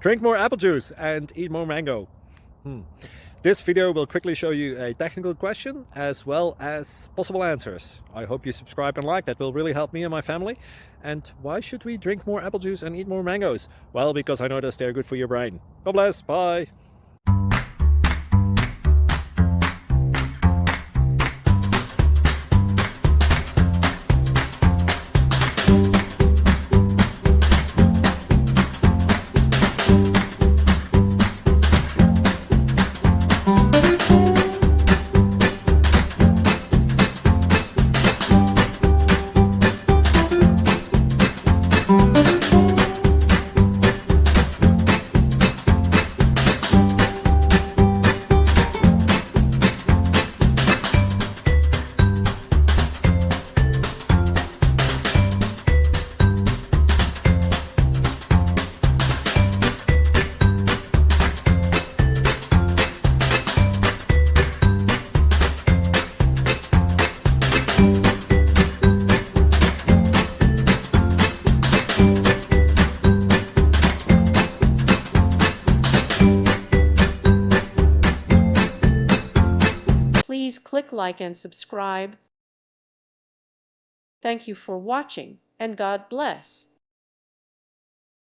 Drink more apple juice and eat more mango. This video will quickly show you a technical question as well as possible answers. I hope you subscribe and like, that will really help me and my family. And why should we drink more apple juice and eat more mangoes? Well, because I noticed they're good for your brain. God bless, bye. Please click like and subscribe. Thank you for watching, and God bless.